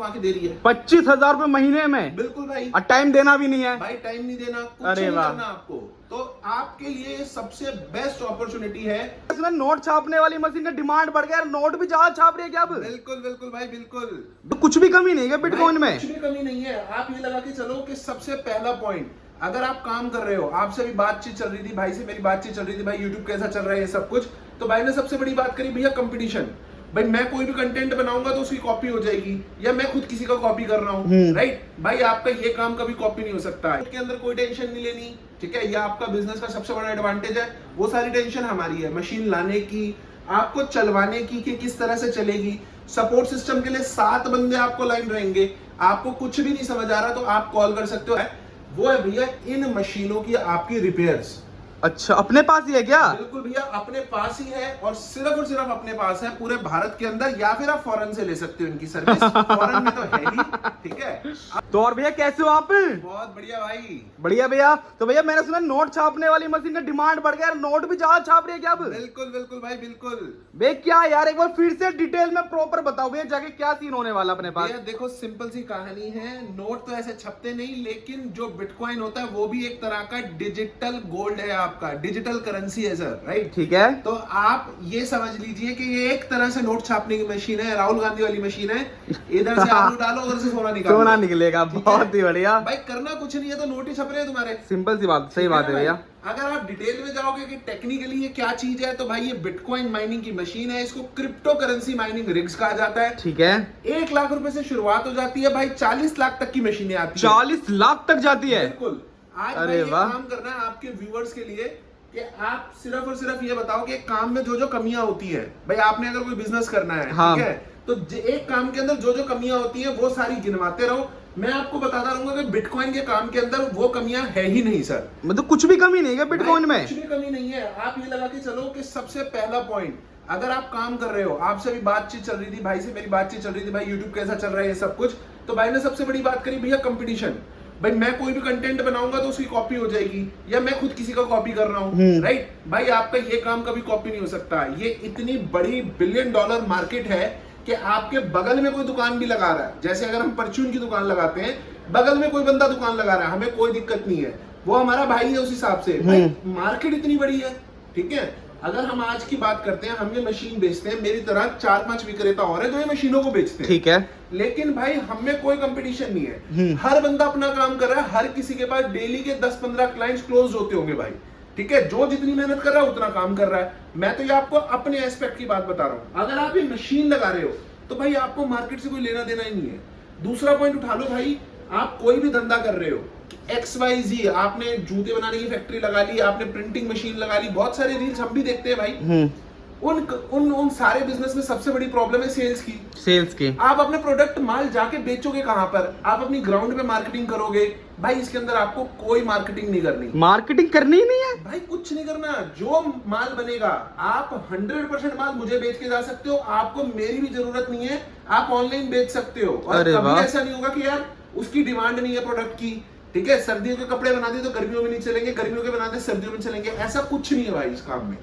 कमा के दे रही है। 25,000 रुपए महीने में? बिल्कुल भाई। और टाइम देना भी नहीं है भाई, टाइम नहीं देना, कुछ अरे नहीं वाह। करना आपको। तो आपके लिए सबसे बेस्ट अपॉर्चुनिटी है। इसमें नोट छापने वाली मशीन का डिमांड बढ़ गया, नोट भी ज्यादा छाप रही है क्या अब? बिल्कुल बिल्कुल भाई, बिल्कुल। तो कुछ भी कमी नहीं है बिटकॉइन में? कुछ भी कमी नहीं है। आप ये लगा के चलो कि सबसे पहला पॉइंट, अगर आप काम कर रहे हो, आपसे भी बातचीत चल रही थी, भाई से मेरी बातचीत चल रही थी, भाई यूट्यूब कैसा चल रहा है, ये सब कुछ। तो भाई ने सबसे बड़ी बात करी, भैया कंपटीशन। भाई मैं कोई भी कंटेंट बनाऊंगा तो उसकी कॉपी हो जाएगी, या मैं खुद किसी का कॉपी कर रहा हूँ, राइट। भाई आपका ये काम कभी कॉपी नहीं हो सकता है। इसके अंदर कोई टेंशन नहीं लेनी, ठीक है। ये आपका बिजनेस का सबसे बड़ा एडवांटेज है। वो सारी टेंशन हमारी है, मशीन लाने की, आपको चलवाने की कि किस तरह से चलेगी। सपोर्ट सिस्टम के लिए 7 बंदे आपको लाइन रहेंगे। आपको कुछ भी नहीं समझ आ रहा तो आप कॉल कर सकते हो। वो है भैया इन मशीनों की आपकी रिपेयर्स। अच्छा, अपने पास ही है क्या? बिल्कुल भैया, अपने पास ही है, और सिर्फ अपने पास है पूरे भारत के अंदर, या फिर आप फॉरेन से ले सकते हो इनकी सर्विस। फॉरेन में तो है ही, ठीक है। तो और भैया कैसे हो आप? बहुत बढ़िया भाई। बढ़िया भैया। तो भैया मैंने सुना नोट छापने वाली मशीन का डिमांड बढ़ गया, नोट भी ज्यादा छाप रही है क्या अब? बिल्कुल बिल्कुल भाई, बिल्कुल। भैया क्या यार, एक बार फिर से डिटेल में प्रॉपर बताओ भैया, जाके क्या सीन होने वाला अपने पास? भैया देखो, सिंपल सी कहानी है। नोट तो ऐसे छपते नहीं, लेकिन जो बिटकॉइन होता है वो भी एक तरह का डिजिटल गोल्ड है, आपका डिजिटल करेंसी है सर, राइट। ठीक है। तो आप ये समझ लीजिए कि ये एक तरह से नोट छापने की मशीन है, राहुल गांधी वाली मशीन है। इधर से आलू डालो, उधर से सोना निकालो, सोना निकलेगा। बहुत ही बढ़िया भाई। करना कुछ नहीं है तो नोट ही छप रहे हैं तुम्हारे। सिंपल सी बात, सही बात है भैया। अगर आप डिटेल में जाओगे कि टेक्निकली ये क्या चीज है, तो भाई ये बिटकॉइन माइनिंग की मशीन है। इसको क्रिप्टो करेंसी माइनिंग रिग्स कहा जाता है। ठीक है। 1 लाख रुपए से शुरुआत हो जाती है भाई, 40 लाख तक की मशीनें आती है। 40 लाख तक जाती है? बिल्कुल। आज अरे भाई ये वाह। काम करना है आपके व्यूअर्स के लिए कि आप सिर्फ और सिर्फ ये बताओ कि काम में जो जो कमियां होती है, भाई आपने अगर कोई बिजनेस करना है, हाँ। ठीक है, तो एक काम के अंदर जो जो कमियां होती हैं वो सारी गिनवाते रहो। मैं आपको बताता रहूंगा कि बिटकॉइन के काम के अंदर वो कमियां है ही नहीं सर। मतलब कुछ भी कमी नहीं है बिटकॉइन में? कुछ भी कमी नहीं है। आप ये लगा के चलो कि सबसे पहला पॉइंट, अगर आप काम कर रहे हो, आपसे भी बातचीत चल रही थी, भाई से मेरी बातचीत चल रही थी, भाई यूट्यूब कैसा चल रहा है, ये सब कुछ। तो भाई ने सबसे बड़ी बात करी, भैया कंपटीशन। भाई मैं कोई भी कंटेंट बनाऊंगा तो उसकी कॉपी हो जाएगी, या मैं खुद किसी का कॉपी कर रहा हूँ, राइट। भाई आपका ये काम कभी कॉपी नहीं हो सकता। ये इतनी बड़ी $1 बिलियन मार्केट है कि आपके बगल में कोई दुकान भी लगा रहा है। जैसे अगर हम परचून की दुकान लगाते हैं, बगल में कोई बंदा दुकान लगा रहा है, हमें कोई दिक्कत नहीं है, वो हमारा भाई है उस हिसाब से। भाई मार्केट इतनी बड़ी है, ठीक है। अगर हम आज की बात करते हैं, हम ये मशीन बेचते हैं, मेरी तरह 4-5 विक्रेता और है जो ये मशीनों को बेचते हैं, ठीक है। लेकिन भाई हमें कोई कंपटीशन नहीं है। हर बंदा अपना काम कर रहा है, हर किसी के पास डेली के 10-15 क्लाइंट्स क्लोज होते होंगे भाई, ठीक है। जो जितनी मेहनत कर रहा है उतना काम कर रहा है। मैं तो ये आपको अपने एस्पेक्ट की बात बता रहा हूं। अगर आप ये मशीन लगा रहे हो तो भाई आपको मार्केट से कोई लेना देना ही नहीं है। दूसरा पॉइंट उठा लो भाई, आप कोई भी धंधा कर रहे हो, XYZ, आपने जूते बनाने की फैक्ट्री लगा ली, आपने प्रिंटिंग मशीन लगा ली, बहुत सारे रील्स हम भी देखते हैं भाई। उन सारे बिजनेस में सबसे बड़ी प्रॉब्लम है सेल्स की। सेल्स की। आप अपने प्रोडक्ट माल जाके बेचोगे कहां पर? आप अपनी ग्राउंड पे मार्केटिंग करोगे भाई। इसके अंदर आपको कोई मार्केटिंग नहीं करनी। मार्केटिंग करनी ही नहीं है भाई, कुछ नहीं करना। जो माल बनेगा, आप 100% माल मुझे बेच के जा सकते हो, आपको मेरी भी जरूरत नहीं है, आप ऑनलाइन बेच सकते हो। और कभी ऐसा नहीं होगा कि यार उसकी डिमांड नहीं है प्रोडक्ट की, ठीक है। सर्दियों के कपड़े बना दिए तो गर्मियों में नहीं चलेंगे, गर्मियों के बना दिए सर्दियों में चलेंगे, ऐसा कुछ नहीं है भाई इस काम में।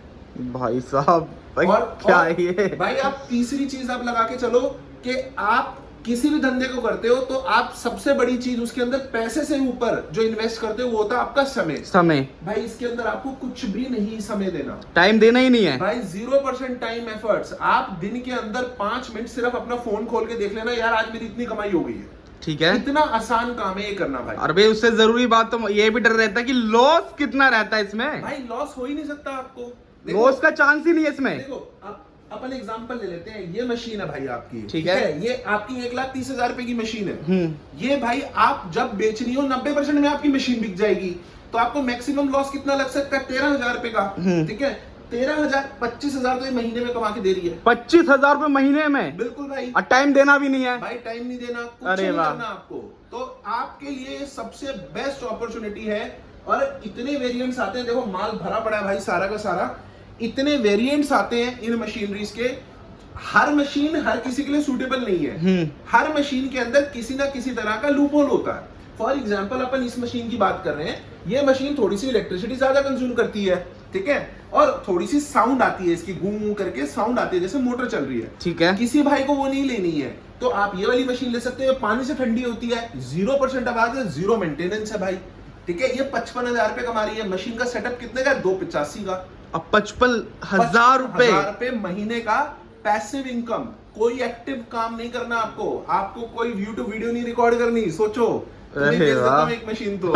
भाई साहब, भाई और क्या है ये? भाई आप तीसरी चीज आप लगा के चलो कि आप किसी भी धंधे को करते हो तो आप सबसे बड़ी चीज उसके अंदर पैसे से ऊपर जो इन्वेस्ट करते हो वो होता है आपका समय। समय। भाई इसके अंदर आपको कुछ भी नहीं समय देना, टाइम देना ही नहीं है भाई। 0% टाइम एफर्ट्स। आप दिन के अंदर 5 मिनट सिर्फ अपना फोन खोल के देख लेना, यार आज मेरी इतनी कमाई हो गई है, ठीक है। इतना आसान काम है ये करना भाई। और भाई उससे जरूरी बात तो ये भी डर रहता है कि लॉस कितना रहता है इसमें। भाई लॉस हो ही नहीं सकता आपको, लॉस का चांस ही नहीं है इसमें। देखो अपन एग्जांपल ले लेते हैं। ये मशीन है भाई आपकी, ठीक है। ये आपकी 1,30,000 रुपए की मशीन है। ये भाई आप जब बेचनी हो 90% में आपकी मशीन बिक जाएगी, तो आपको मैक्सिमम लॉस कितना लग सकता है? 13,000 रुपए का, ठीक है। 13,000, 25,000 तो ये महीने में कमा के दे रही है। 25,000 रुपए महीने में? बिल्कुल भाई। और टाइम देना भी नहीं है? भाई टाइम नहीं देना, कुछ अरे नहीं वाह। करना आपको। तो आपके लिए सबसे बेस्ट अपॉर्चुनिटी है। और इतने वेरिएंट्स आते हैं, देखो माल भरा पड़ा है भाई सारा का सारा। इतने वेरिएंट्स आते हैं इन मशीनरीज के। हर मशीन हर किसी के लिए सूटेबल नहीं है। हर मशीन के अंदर किसी ना किसी तरह का लूपहोल होता है। फॉर एग्जाम्पल अपन इस मशीन की बात कर रहे हैं, ये मशीन थोड़ी सी इलेक्ट्रिसिटी ज्यादा कंज्यूम करती है, ठीक है, और थोड़ी सी साउंड आती है, इसकी गूं गूं करके साउंड आती है जैसे मोटर चल रही है, ठीक है। किसी भाई को वो नहीं लेनी है, तो आप ये वाली मशीन ले सकते हो, पानी से ठंडी होती है, 0% आवाज है, 0 मेंटेनेंस है भाई, ठीक है। ये 55,000 रुपए कमा रही है। मशीन का सेटअप कितने का? 285 का। अब 55,000 रुपए रुपए महीने का पैसिव इनकम। कोई एक्टिव काम नहीं करना आपको, आपको कोई यूट्यूब वीडियो नहीं रिकॉर्ड करनी। सोचो तुम्हें बेच देता हूं एक मशीन तो।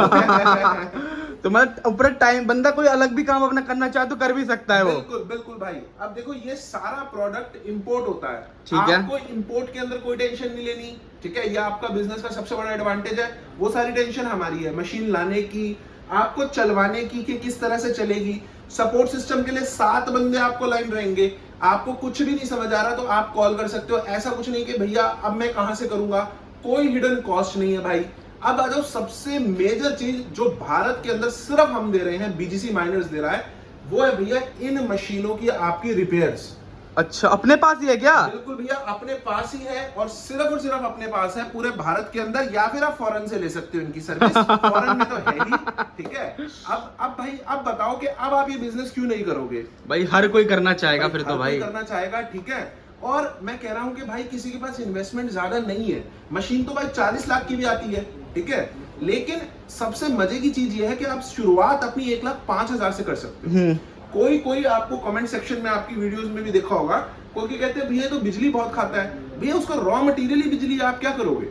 तो मतलब ऊपर टाइम बंदा कोई अलग भी काम अपना करना चाहे तो कर भी सकता है वो। बिल्कुल बिल्कुल भाई। अब देखो ये सारा प्रोडक्ट इंपोर्ट होता है, ठीक है। आपको इंपोर्ट के अंदर कोई टेंशन नहीं लेनी, ठीक है। ये आपका बिजनेस का सबसे बड़ा एडवांटेज है। वो सारी टेंशन हमारी है, मशीन लाने की, आपको चलवाने की कि किस तरह से चलेगी। सपोर्ट सिस्टम के लिए 7 बंदे आपको लाइन रहेंगे। आपको कुछ भी नहीं समझ आ रहा तो आप कॉल कर सकते हो। ऐसा कुछ नहीं कि भैया अब मैं कहां से करूंगा, कोई हिडन कॉस्ट नहीं है भाई। अब आ जाओ सबसे मेजर चीज जो भारत के अंदर सिर्फ हम दे रहे हैं, बीजीसी माइनर्स दे रहा है, वो है भैया इन मशीनों की आपकी रिपेयर्स। अच्छा, अपने पास ही है क्या? बिल्कुल भैया, अपने पास ही है और सिर्फ अपने पास है पूरे भारत के अंदर, या फिर आप फॉरेन से ले सकते हो इनकी सर्विस। फॉरेन में तो है ही, ठीक है। अब भाई अब बताओ कि अब आप ये बिजनेस क्यों नहीं करोगे? भाई हर कोई करना चाहेगा फिर तो भाई। करना चाहेगा, ठीक है। और मैं कह रहा हूं कि भाई किसी के पास इन्वेस्टमेंट ज्यादा नहीं है, मशीन तो भाई 40 लाख की भी आती है, ठीक है। लेकिन सबसे मजे की चीज ये है कि आप शुरुआत अपनी 1,05,000 से कर सकते हो। कोई आपको कमेंट सेक्शन में आपकी वीडियोस में भी देखा होगा, कोई कहते हैं भैया तो बिजली बहुत खाता है। भैया उसका रॉ मटेरियल ही बिजली, आप क्या करोगे?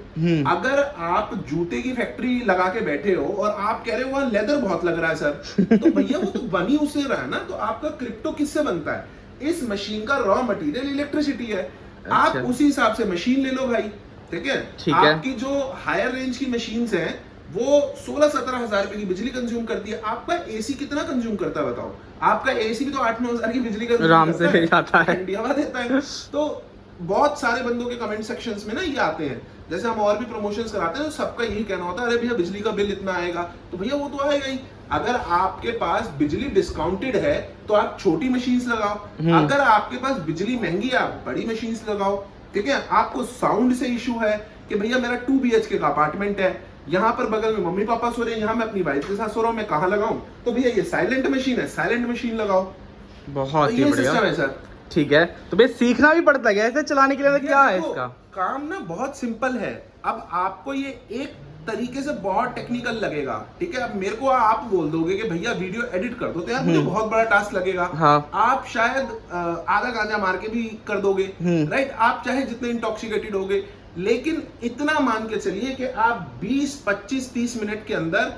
अगर आप जूते की फैक्ट्री लगा के बैठे हो और आप कह रहे हो वहां लेदर बहुत लग रहा है सर, तो भैया वो तो बनी उससे रहा है ना। तो आपका क्रिप्टो किससे बनता है? इस मशीन का रॉ मटेरियल इलेक्ट्रिसिटी है। आप उसी हिसाब से मशीन ले लो भाई, ठीक है। आपकी जो हायर रेंज की मशीन है वो 16-17 हजार रुपए की बिजली कंज्यूम करती है। आपका एसी कितना कंज्यूम करता है बताओ? आपका एसी भी तो 8-9 हजार की बिजली आराम से जाता है, हवा देता है। तो बहुत सारे बंदों के कमेंट सेक्शंस में ना ये आते हैं, जैसे हम और भी प्रमोशंस कराते हैं तो सबका यही कहना होता है, अरे भैया बिजली का बिल इतना आएगा। तो भैया वो तो आएगा ही। अगर आपके पास बिजली डिस्काउंटेड है तो आप छोटी मशीन्स लगाओ। अगर आपके पास बिजली महंगी है आप बड़ी मशीन्स लगाओ, ठीक है। आपको साउंड से इशू है कि भैया मेरा 2 BHK का अपार्टमेंट है, यहाँ पर बगल में मम्मी पापा सो रहे हैं, यहाँ मैं अपनी वाइफ के साथ सो रहा हूँ, मैं कहाँ लगाऊं? तो भैया ये साइलेंट मशीन है, साइलेंट मशीन लगाओ। बहुत तो ही ये बढ़िया सिस्टम है सर। ठीक है। तो भैया सीखना भी पड़ता है ऐसे चलाने के लिए? क्या है इसका काम? ना बहुत सिंपल है। अब आपको ये एक तरीके से बहुत टेक्निकल लगेगा, ठीक है। अब मेरे को आप बोल दोगे कि भैया वीडियो एडिट कर दो, तो यार मुझे बहुत बड़ा टास्क लगेगा। हाँ। आप शायद आधा गांजा मार के भी कर दोगे, राइट। आप चाहे जितने इंटॉक्सिकेटेड होगे, लेकिन इतना मान के चलिए कि आप 20, 25, 30 मिनट के अंदर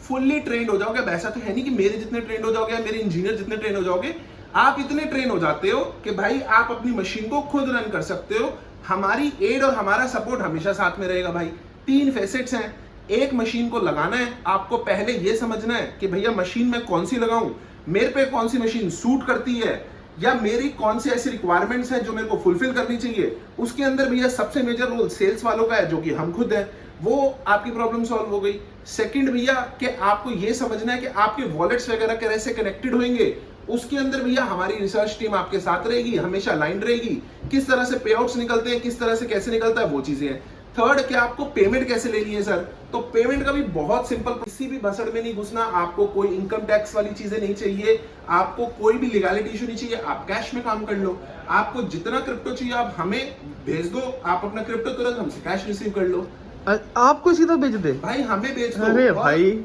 फुल्ली ट्रेंड हो जाओगे। अब ऐसा तो है नहीं कि मेरे जितने ट्रेंड हो जाओगे या मेरे इंजीनियर जितने ट्रेंड हो जाओगे, आप इतने ट्रेन हो जाते हो कि भाई आप अपनी मशीन को खुद रन कर सकते हो। हमारी एड और हमारा सपोर्ट हमेशा साथ में रहेगा भाई। 3 फेसेट्स हैं। एक मशीन को लगाना है, आपको पहले ये समझना है कि भैया मशीन में कौन सी लगाऊं, मेरे पे कौन सी मशीन सूट करती है, या मेरी कौन सी ऐसी रिक्वायरमेंट्स है जो मेरे को फुलफिल करनी चाहिए। उसके अंदर भैया सबसे मेजर रोल सेल्स वालों का है, जो कि हम खुद है। वो आपकी प्रॉब्लम सॉल्व हो गई। सेकंड भैया कि आपको ये समझना है कि आपके वॉलेट्स वगैरह कैसे कनेक्टेड होंगे। उसके अंदर भैया हमारी रिसर्च टीम आपके साथ रहेगी, हमेशा लाइन रहेगी। किस तरह से पे आउट्स निकलते हैं, किस तरह से कैसे निकलता है, वो चीजें हैं। थर्ड कि आपको पेमेंट कैसे लेनी है सर, तो पेमेंट का भी बहुत सिंपल, किसी भी भसड़ में नहीं घुसना। आपको कोई इनकम टैक्स वाली चीजें नहीं चाहिए, आपको कोई भी लीगैलिटी इशू नहीं चाहिए। आप कैश में काम कर लो। आपको जितना क्रिप्टो चाहिए आप हमें भेज दो, आप अपना क्रिप्टो तुरंत हमसे कैश रिसीव कर लो। आपको सीधा भेज दे भाई, हमें भेज दो। अरे भाई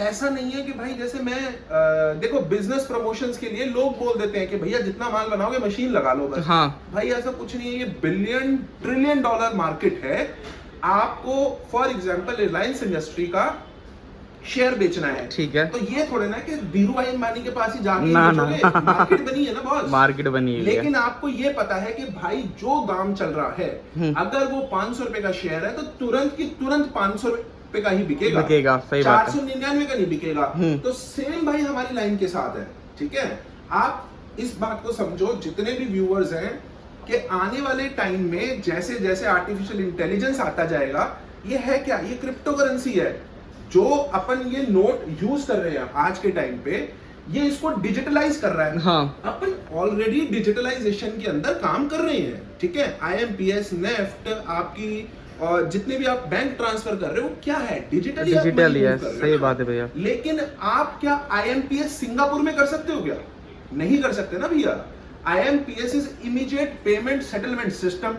ऐसा नहीं है कि भाई जैसे मैं देखो बिजनेस प्रमोशंस के लिए लोग बोल देते हैं कि भैया जितना माल बनाओगे मशीन लगा लो बस। हाँ। भाई ऐसा कुछ नहीं है, ये $1 ट्रिलियन मार्केट है। आपको फॉर एग्जांपल रिलायंस इंडस्ट्री का शेयर बेचना है, ठीक है। तो ये थोड़े ना कि धीरू भाई अंबानी के पास ही जाके ना, बेचोगे। मार्केट बनी है ना बॉस, मार्केट बनी है। लेकिन आपको ये पता है कि भाई जो दाम चल रहा है, अगर वो 500 रुपए का शेयर है तो तुरंत की तुरंत 500 रुपए का ही बिकेगा, सही बात है। 499 का नहीं बिकेगा। तो सेम भाई हमारी लाइन के साथ है, ठीक है। आप इस बात को समझो, जितने भी व्यूअर्स हैं, कि आने वाले टाइम में जैसे जैसे आर्टिफिशियल इंटेलिजेंस आता जाएगा, ये है क्या, ये क्रिप्टो करेंसी है। जो अपन ये नोट यूज कर रहे हैं आज के टाइम पे, ये इसको डिजिटलाइज कर रहा है। हाँ। अपन ऑलरेडी डिजिटलाइजेशन के अंदर काम कर रहे हैं, ठीक है। IMPS, नेफ्ट, आपकी और जितने भी आप बैंक ट्रांसफर कर रहे हो, क्या है, डिजिटली है। सही बात है भैया। लेकिन आप क्या IMPS सिंगापुर में कर सकते हो क्या? नहीं कर सकते ना भैया। IMPS is immediate payment settlement system,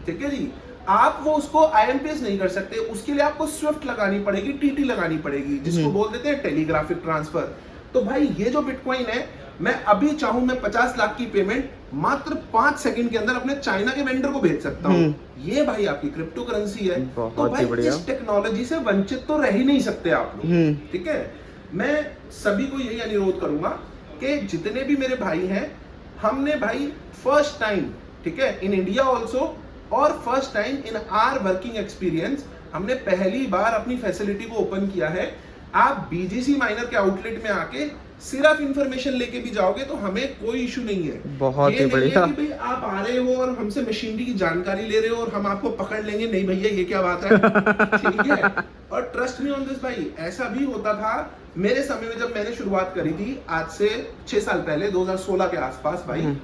ठीक है जी। आप वो उसको IMPS नहीं कर सकते, उसके लिए आपको स्विफ्ट लगानी पड़ेगी, TT लगानी पड़ेगी, जिसको बोल देते हैं टेलीग्राफिक ट्रांसफर। तो भाई ये जो बिटकॉइन है, मैं अभी चाहूं मैं 50 लाख की पेमेंट मात्र 5 सेकंड के अंदर अपने चाइना के वेंडर को भेज सकता हूं। ये भाई आपकी क्रिप्टो करेंसी है। तो भाई इस टेक्नोलॉजी से वंचित तो रह ही नहीं सकते आप लोग, ठीक है। मैं सभी को यही अनुरोध करूंगा कि जितने भी मेरे भाई हैं, हमने भाई फर्स्ट टाइम, ठीक है, इन इंडिया ऑल्सो और first time in are working experience, हमने पहली बार अपनी फैसिलिटी को ओपन किया है। आप BGC माइनर के आउटलेट में आके सिर्फ इंफॉर्मेशन लेके भी जाओगे तो हमें कोई इशू नहीं है। बहुत ही बढ़िया। भाई आप आ रहे हो और हमसे मशीनरी की जानकारी ले रहे हो और हम आपको पकड़ लेंगे, नहीं भैया ये क्या बात है, ठीक है। और ट्रस्ट मी ऑन दिस भाई, ऐसा भी होता था मेरे समय में, जब मैंने शुरुआत करी थी आज से 6 साल पहले, 2016 के आसपास भाई।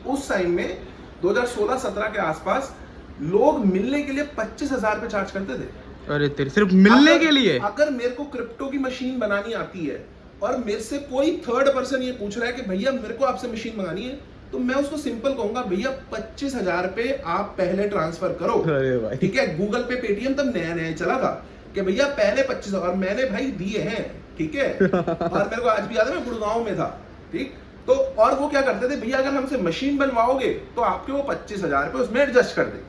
उस टाइम में 2016-17 के आसपास लोग मिलने के लिए 25,000 पे चार्ज करते थे। अरे तेरे, सिर्फ मिलने के लिए? अगर मेरे को क्रिप्टो की मशीन बनानी आती है और मेरे से कोई थर्ड पर्सन ये पूछ रहा है कि भैया मेरे को आपसे मशीन मंगानी है, तो मैं उसको सिंपल कहूंगा, भैया 25,000 पे आप पहले ट्रांसफर करो। अरे भाई, ठीक है। गूगल पे, पेटीएम तब नया नया चला था कि भैया पहले 25, और मैंने भाई दिए हैं, ठीक है। और मेरे को आज भी याद है, मैं गुड़गांव में था, ठीक। तो और वो क्या करते थे, भैया अगर हमसे मशीन बनवाओगे तो आपके वो 25,000 पे उसमें एडजस्ट कर देंगे।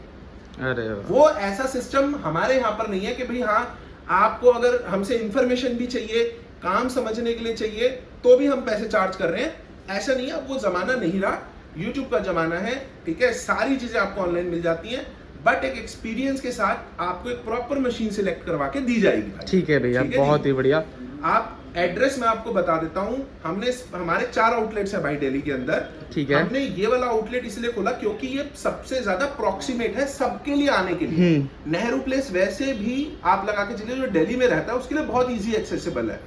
अरे वो ऐसा सिस्टम हमारे यहाँ पर नहीं है कि भाई हाँ, आपको अगर हमसे इंफॉर्मेशन भी चाहिए, काम समझने के लिए चाहिए, तो भी हम पैसे चार्ज कर रहे हैं। ऐसा नहीं है, अब वो जमाना नहीं रहा, यूट्यूब का जमाना है, ठीक है। सारी चीजें आपको ऑनलाइन मिल जाती हैं, बट एक एक्सपीरियंस के साथ आपको एक प्रॉपर मशीन सिलेक्ट करवा के दी जाएगी भाई। ठीक है भैया, बहुत ही बढ़िया। आप एड्रेस मैं आपको बता देता हूँ, हमारे 4 आउटलेट्स है भाई दिल्ली के अंदर, ठीक है। हमने ये वाला आउटलेट इसलिए खोला क्योंकि ये सबसे ज्यादा प्रोक्सीमेट है सबके लिए आने के लिए। नेहरू प्लेस वैसे भी आप लगा के चलिए, जो दिल्ली में रहता है उसके लिए बहुत इजी एक्सेसिबल है।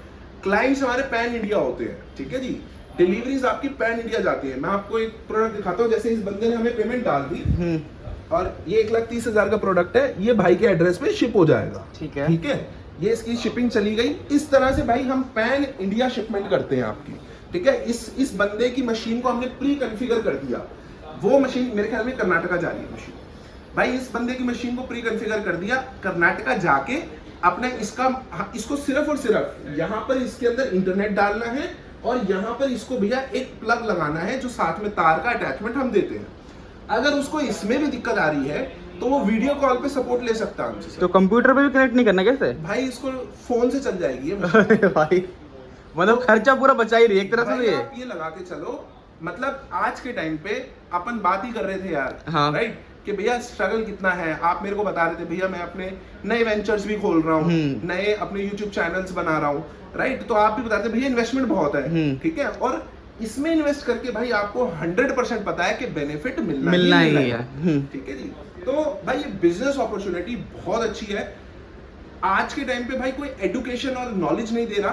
क्लाइंट्स हमारे पैन इंडिया होते हैं, ठीक है जी। डिलीवरीज आपकी पैन इंडिया जाती है। मैं आपको एक प्रोडक्ट दिखाता हूँ, जैसे इस बंदे ने हमें पेमेंट डाल दी और ये 1,30,000 का प्रोडक्ट है, ये भाई के एड्रेस पे शिप हो जाएगा, ठीक है, ठीक है। ये इसकी शिपिंग चली गई। इस तरह से भाई हम पैन इंडिया शिपमेंट करते हैं आपकी, ठीक है। इस बंदे की मशीन को हमने प्री कॉन्फ़िगर कर दिया। वो मशीन मेरे ख्याल में कर्नाटका जा रही है मशीन भाई। इस बंदे की मशीन को प्री कॉन्फ़िगर कर दिया, कर्नाटका जाके अपने इसको सिर्फ और सिर्फ यहाँ पर इसके अंदर इंटरनेट डालना है और यहाँ पर इसको भैया एक प्लग लगाना है, जो साथ में तार का अटैचमेंट हम देते हैं। अगर उसको इसमें भी दिक्कत आ रही है तो वो वीडियो कॉल पे सपोर्ट ले सकता है हमसे। तो कंप्यूटर पे भी कनेक्ट नहीं करना कैसे भाई? इसको फोन से चल जाएगी ये अरे भाई, मतलब खर्चा पूरा बचा ही रही एक तरह से। आप ये लगा के चलो, मतलब आज के टाइम पे अपन बात ही कर रहे थे यार, हाँ। राइट, कि भैया स्ट्रगल कितना है। आप मेरे को बता रहे थे भैया मैं अपने नए वेंचर्स भी खोल रहा हूँ, नए अपने यूट्यूब चैनल्स बना रहा हूँ, राइट। तो आप भी बताते भैया इन्वेस्टमेंट बहुत है, ठीक है। और इसमें इन्वेस्ट करके भाई आपको 100% पता है कि बेनिफिट मिलना ही है, ठीक है जी। तो भाई ये बिजनेस अपॉर्चुनिटी बहुत अच्छी है। आज के टाइम पे भाई कोई एजुकेशन और नॉलेज नहीं दे रहा,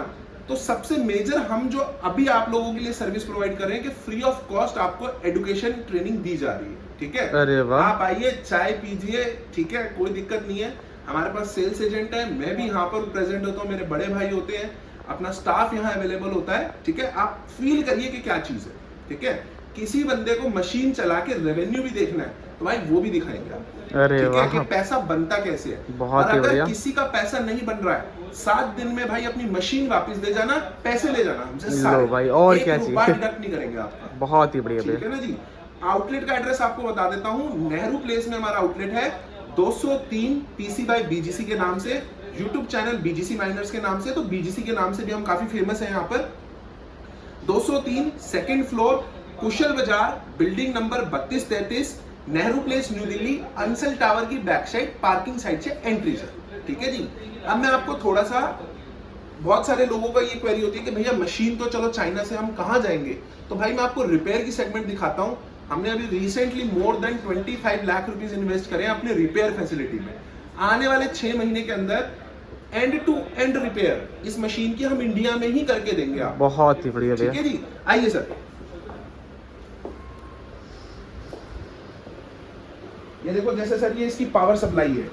तो सबसे मेजर हम जो अभी आप लोगों के लिए सर्विस प्रोवाइड कर रहे हैं कि फ्री ऑफ कॉस्ट आपको एजुकेशन ट्रेनिंग दी जा रही है, ठीक है। अरे वाह। आप आइए, चाय पीजिए, ठीक है, कोई दिक्कत नहीं है। हमारे पास सेल्स एजेंट है, मैं भी यहाँ पर प्रेजेंट होता हूँ, मेरे बड़े भाई होते हैं, अपना स्टाफ यहाँ अवेलेबल होता है, ठीक है। आप फील करिए कि क्या चीज है, ठीक है। किसी बंदे को मशीन चला के रेवेन्यू भी देखना है तो भाई वो भी दिखाएंगे आप। अरे वाह, कि पैसा बनता कैसे है। बहुत और अगर बढ़िया। किसी का पैसा नहीं बन रहा है, 7 दिन में भाई अपनी मशीन वापस दे जाना, पैसे ले जाना हमसे सारे। भाई और क्या चाहिए, डिडक्ट नहीं करेंगे आपका। बहुत ही बढ़िया, ठीक है ना जी। आउटलेट का एड्रेस आपको बता देता हूँ, नेहरू प्लेस में हमारा आउटलेट है, 203 PC बाय BGC के नाम से, यूट्यूब चैनल BGC माइनर्स के नाम से, तो BGC के नाम से भी हम काफी फेमस हैं यहाँ पर। 203 सेकंड फ्लोर, कुशल बाजार, building number 3233, Nehru place, new Delhi, Ansal tower की बैक साइड, पार्किंग साइड से एंट्री है, ठीक है जी। अब मैं आपको थोड़ा सा, बहुत सारे लोगों का ये क्वेरी होती है कि भैया मशीन तो चलो चाइना से, हम कहाँ जाएंगे? तो भाई मैं आपको रिपेयर की सेगमेंट दिखाता हूँ। हमने अभी recently more than 25 lakh rupees invest करे अपने रिपेयर फैसिलिटी में। आने वाले 6 महीने के अंदर एंड टू एंड रिपेयर इस मशीन की हम इंडिया में ही करके देंगे आप। बहुत ही बढ़िया, ठीक है जी। आइए सर, ये देखो, जैसे सर ये इसकी पावर सप्लाई है,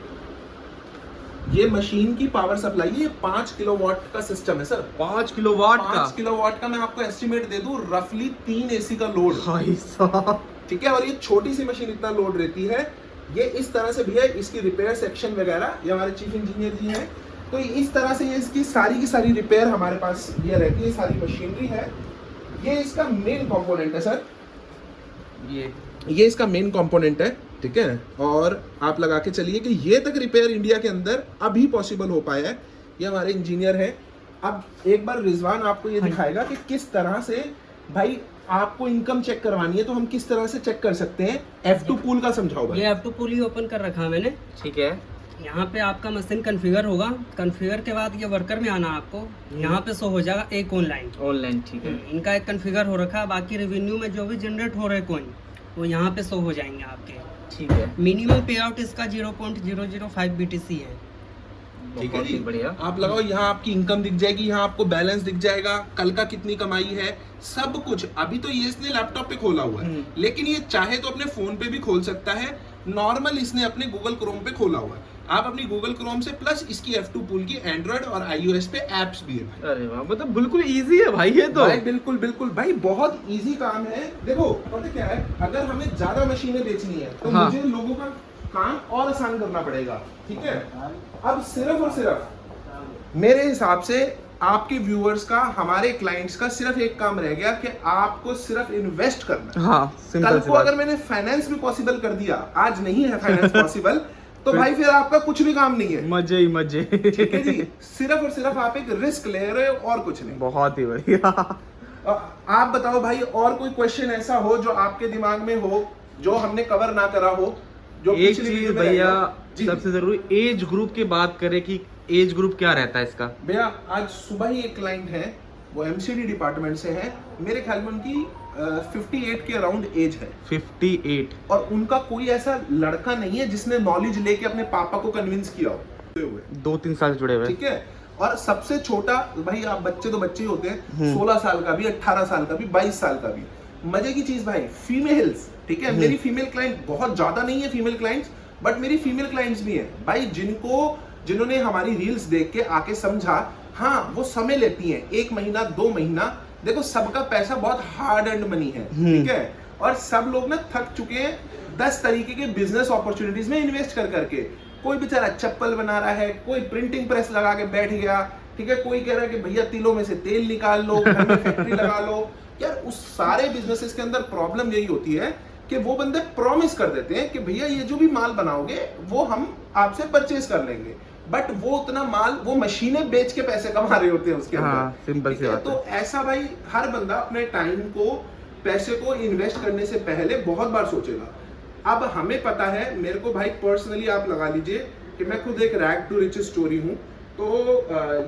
ये मशीन की पावर सप्लाई है, 5 किलोवाट का सिस्टम है सर। 5 किलोवाट का? 5 किलोवाट का मैं आपको एस्टिमेट दे दूं, रफली 3 AC का लोड, भाई साहब, ठीक है। और ये छोटी सी मशीन इतना लोड रहती है, ये इस तरह से भैया इसकी रिपेयर सेक्शन वगैरह, ये हमारे चीफ इंजीनियर जी हैं, तो इस तरह से ये इसकी सारी की सारी रिपेयर हमारे पास ये रहती है, सारी मशीनरी है। ये इसका मेन कंपोनेंट है सर, ये इसका मेन कंपोनेंट है, ठीक है। और आप लगा के चलिए कि ये तक रिपेयर इंडिया के अंदर अभी पॉसिबल हो पाया है, ये हमारे इंजीनियर है। अब एक बार रिजवान आपको ये दिखाएगा कि किस तरह से भाई आपको इनकम चेक करवानी है तो हम किस तरह से चेक कर सकते हैं। F2 पूल का समझाओ भाई। ये F2 पूल ही ओपन कर रखा है मैंने, ठीक है। यहाँ पे आपका मशीन कॉन्फ़िगर होगा, कॉन्फ़िगर के बाद ये वर्कर में आना आपको, यहाँ पे शो हो जाएगा एक ऑनलाइन, ठीक है। इनका एक कॉन्फ़िगर हो रखा है। बाकी रेवेन्यू में जो भी जनरेट हो रहे कॉइन वो यहाँ पे शो हो जाएंगे आपके, ठीक है। मिनिमम पे आउट इसका 0.005 BTC है। ठीक है बहुत जी, ही बढ़िया। आप लगाओ, यहाँ आपकी इनकम दिख जाएगी, यहाँ आपको बैलेंस दिख जाएगा, कल का कितनी कमाई है, सब कुछ। अभी तो ये इसने लैपटॉप पे खोला हुआ है, लेकिन ये चाहे तो अपने फोन पे भी खोल सकता है। नॉर्मल इसने अपने गूगल क्रोम पे खोला हुआ है, आप अपनी गूगल क्रोम से प्लस इसकी F2 पूल की एंड्रॉइड और iOS पे एप्स भी है भाई। अरे वाह, मतलब बिल्कुल इजी है भाई ये तो। भाई बिल्कुल बिल्कुल भाई, बहुत इजी काम है। देखो पता क्या है, अगर हमें ज्यादा मशीनें बेचनी है तो हाँ। मुझे लोगों का काम और आसान करना पड़ेगा, ठीक है। अब सिर्फ और सिर्फ मेरे हिसाब से आपके व्यूअर्स का, हमारे क्लाइंट्स का सिर्फ एक काम रह गया कि आपको सिर्फ इन्वेस्ट करना है। हाँ, सिंपल कल सी को बात। अगर मैंने फाइनेंस भी पॉसिबल कर दिया, आज नहीं है फाइनेंस पॉसिबल, तो भाई फिर आपका कुछ भी काम नहीं है, मजे ही मजे। ठीक है जी। सिर्फ और सिर्फ आप एक रिस्क ले रहे हो और कुछ नहीं। बहुत ही बढ़िया। आप बताओ भाई, और कोई क्वेश्चन ऐसा हो जो आपके दिमाग में हो, जो हमने कवर ना करा हो, जो एक पिछली चीज वीडियो में रह भैया गया? जी सबसे जरूरी, एज ग्रुप की बात करें कि एज ग्रुप क्या रहता है इसका? भैया, आज सुबह ही एक क्लाइंट है, वो MCD डिपार्टमेंट से है, मेरे ख्याल में उनकी 58 के अराउंड एज है। 58। और उनका कोई ऐसा लड़का नहीं है जिसने नॉलेज लेके अपने पापा को कन्विंस किया हो। 2-3 साल से जुड़े हुए। ठीक है। और सबसे छोटा भाई, आप बच्चे तो बच्चे ही होते हैं, 16 साल का भी, 18 साल का भी, 22 साल का भी। मजे की चीज भाई, फीमेल्स, ठीक है। मेरी फीमेल क्लाइंट बहुत ज्यादा नहीं है, फीमेल क्लाइंट्स, बट मेरी फीमेल क्लाइंट्स भी हैं भाई, जिन्होंने हमारी रील्स देख के आके समझा, हाँ वो समय लेती हैं, 1 महीना 2 महीना। देखो सबका पैसा बहुत हार्ड अर्न्ड मनी है, ठीक है। और सब लोग ना थक चुके हैं 10 तरीके के बिजनेस अपॉर्चुनिटीज में इन्वेस्ट कर करके। कोई बेचारा चप्पल बना रहा है, कोई प्रिंटिंग प्रेस लगा के बैठ गया, ठीक है। कोई कह रहा है कि भैया तिलों में से तेल निकाल लो, घर में फैक्ट्री लगा लो। यार उस सारे बिजनेसेस के अंदर प्रॉब्लम यही होती है कि वो बंदे प्रॉमिस कर देते हैं कि भैया ये जो भी माल बनाओगे वो हम आपसे परचेज कर लेंगे, बट वो उतना माल, वो मशीनें बेच के पैसे कमा रहे होते हैं उसके अंदर। हाँ, सिंपल सी बात है। तो ऐसा भाई हर बंदा अपने टाइम को, पैसे को इन्वेस्ट करने से पहले बहुत बार सोचेगा। अब हमें पता है, मेरे को भाई पर्सनली आप लगा लीजिए कि मैं खुद एक रैग टू रिचेस स्टोरी हूँ। तो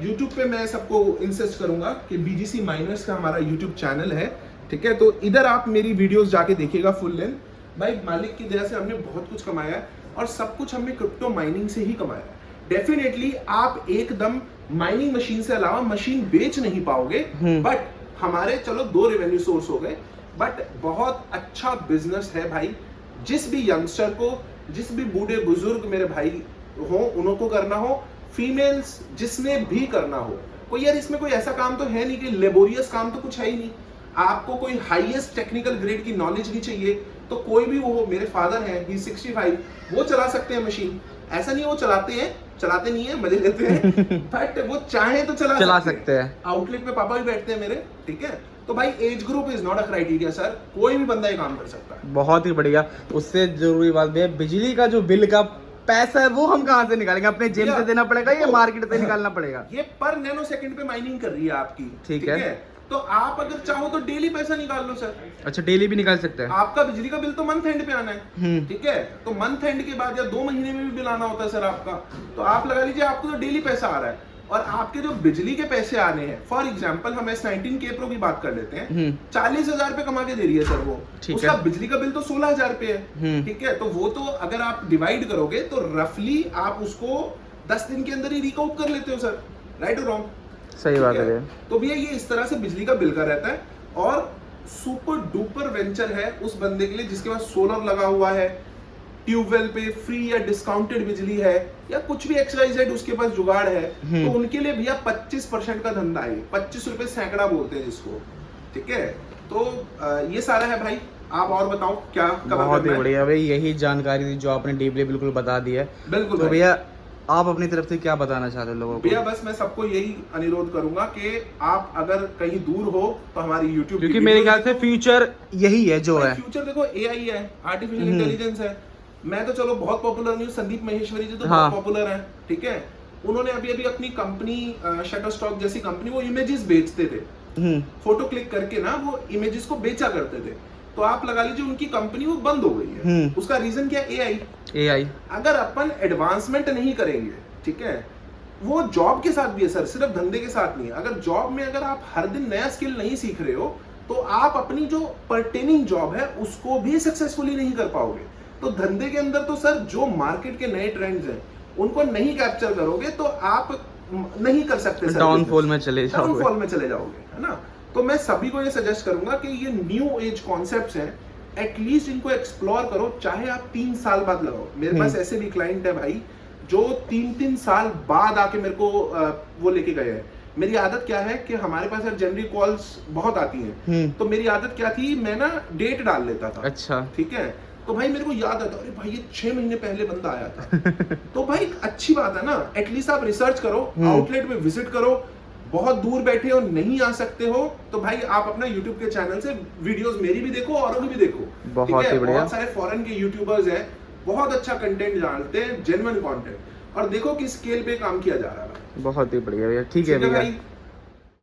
YouTube पे मैं सबको इंसिस्ट करूंगा कि BGC माइनर्स का हमारा YouTube चैनल है, ठीक है। तो इधर आप मेरी वीडियोस जाके देखिएगा फुल लेंथ। भाई मालिक की दया से हमने बहुत कुछ कमाया है, और सब कुछ हमने क्रिप्टो माइनिंग से ही कमाया है। डेफिनेटली आप एकदम माइनिंग मशीन से अलावा मशीन बेच नहीं पाओगे, बट हमारे चलो 2 रेवेन्यू सोर्स हो गए, बट बहुत अच्छा बिजनेस है भाई। जिस भी यंगस्टर को, जिस भी बूढ़े बुजुर्ग मेरे भाई हो, उनको करना हो, फीमेल्स जिसने भी करना हो, कोई यार इसमें कोई ऐसा काम तो है नहीं कि लेबोरियस काम तो कुछ है ही नहीं। आपको कोई हाईएस्ट टेक्निकल ग्रेड की नॉलेज नहीं चाहिए, तो कोई भी वो, मेरे फादर हैं, ही 65, वो चला सकते हैं मशीन। ऐसा नहीं वो चलाते हैं, चलाते नहीं है, मजे लेते हैं, बट वो चाहे तो चला सकते हैं। आउटलेट पे पापा भी बैठते हैं मेरे, ठीक है। तो भाई age group is not a criteria sir, कोई भी बंदा ये काम कर सकता है। बहुत ही बढ़िया। उससे जरूरी बात भी है, बिजली का जो बिल का पैसा है वो हम कहाँ से निकालेंगे? अपने जेब से देना पड़ेगा या मार्केट से निकालना पड़ेगा? ये पर नैनो सेकंड पे माइनिंग कर रही है आपकी, ठीक है। तो आप अगर चाहो तो डेली पैसा निकाल लो सर। अच्छा, डेली भी निकाल सकते हैं? आपका बिजली का बिल तो मंथ एंड पे आना है, ठीक है। तो मंथ एंड के बाद या 2 महीने में भी बिल आना होता है सर आपका। तो आप लगा लीजिए आपको तो डेली पैसा आ रहा है, और आपके जो बिजली के पैसे आने हैं, फॉर एग्जांपल हम S19K Pro की बात कर लेते हैं, 40,000 पे कमा के दे रही है सर वो, उसका बिजली का बिल तो 16,000 पे है, ठीक है। तो वो तो अगर आप डिवाइड करोगे तो रफली आप उसको 10 दिन के अंदर ही रिकॉप कर लेते हो सर, राइट और रॉन्ग? सही बात है। तो भैया ये इस तरह से बिजली का बिल का रहता है। और सुपर डुपर वेंचर है उस बंदे के लिए जिसके पास सोलर लगा हुआ है, ट्यूबवेल पे फ्री या डिस्काउंटेड बिजली है, या कुछ भी XYZ उसके पास जुगाड़ है, तो उनके लिए भैया 25% का धंधा है। 25 रुपए सैकड़ा बोलते हैं जिसको, ठीक है। तो ये सारा है भाई। आप और बताओ क्या कवर बहुत ही करना है? बढ़िया भाई, यही जानकारी थी जो आपने डीपली बिल्कुल बता दी है। बिल्कुल तो भाई। भैया आप अपनी तरफ से क्या बताना चाहते हो लोगों को? भैया बस मैं सबको यही अनुरोध करूंगा कि आप अगर कहीं दूर हो तो हमारी YouTube क्योंकि मेरे ख्याल से फ्यूचर यही है जो है। फ्यूचर देखो AI है, आर्टिफिशियल हम्म। इंटेलिजेंस है। मैं तो चलो बहुत पॉपुलर नहीं हूँ, संदीप महेश्वरी जी तो हाँ। बहुत पॉपुलर है, ठीक है। उन्होंने अभी अभी अपनी कंपनी शटरस्टॉक जैसी कंपनी, वो इमेजेस बेचते थे, फोटो क्लिक करके ना वो इमेजेस को बेचा करते थे। तो आप लगा लीजिए उनकी कंपनी वो बंद हो गई है। उसका रीजन क्या? AI। अगर अपन एडवांसमेंट नहीं करेंगे, ठीक है, वो जॉब के साथ भी है सर, सिर्फ धंधे के साथ नहीं है। अगर जॉब में अगर आप हर दिन नया स्किल नहीं सीख रहे हो तो आप अपनी जो पर्टेनिंग जॉब है उसको भी सक्सेसफुली नहीं कर पाओगे। तो धंधे के अंदर तो सर जो मार्केट के नए ट्रेंड्स हैं उनको नहीं कैप्चर करोगे तो आप नहीं कर सकते सर, डाउनफॉल में चले जाओगे। डाउनफॉल में चले जाओगे, है ना। तो मैं सभी को ये सजेस्ट करूंगा कि ये न्यू एज कॉन्सेप्ट्स हैं, एटलीस्ट इनको एक्सप्लोर करो, चाहे आप 3 साल बाद लगाओ। मेरे पास ऐसे भी क्लाइंट है भाई जो 3-3 साल बाद आके मेरे को वो लेके गए हैं। मेरी आदत क्या है कि हमारे पास यार जनरल कॉल्स बहुत आती हैं, तो मेरी आदत क्या थी, मैं ना डेट डाल लेता था। अच्छा। ठीक है, तो भाई मेरे को याद आता, अरे भाई ये 6 महीने पहले बंदा आया था। तो भाई अच्छी बात है ना, एटलीस्ट आप रिसर्च करो, आउटलेट में विजिट करो। बहुत दूर बैठे हो, नहीं आ सकते हो, तो भाई आप अपना YouTube के चैनल से वीडियोस मेरी भी देखो, औरों की भी देखो। बहुत ही बढ़िया। बहुत सारे फॉरेन के यूट्यूबर्स हैं, बहुत अच्छा कंटेंट डालते हैं, जेन्युइन कंटेंट, और देखो किस स्केल पे काम किया जा रहा है। बहुत ही बढ़िया भैया, ठीक है भैया। भाई।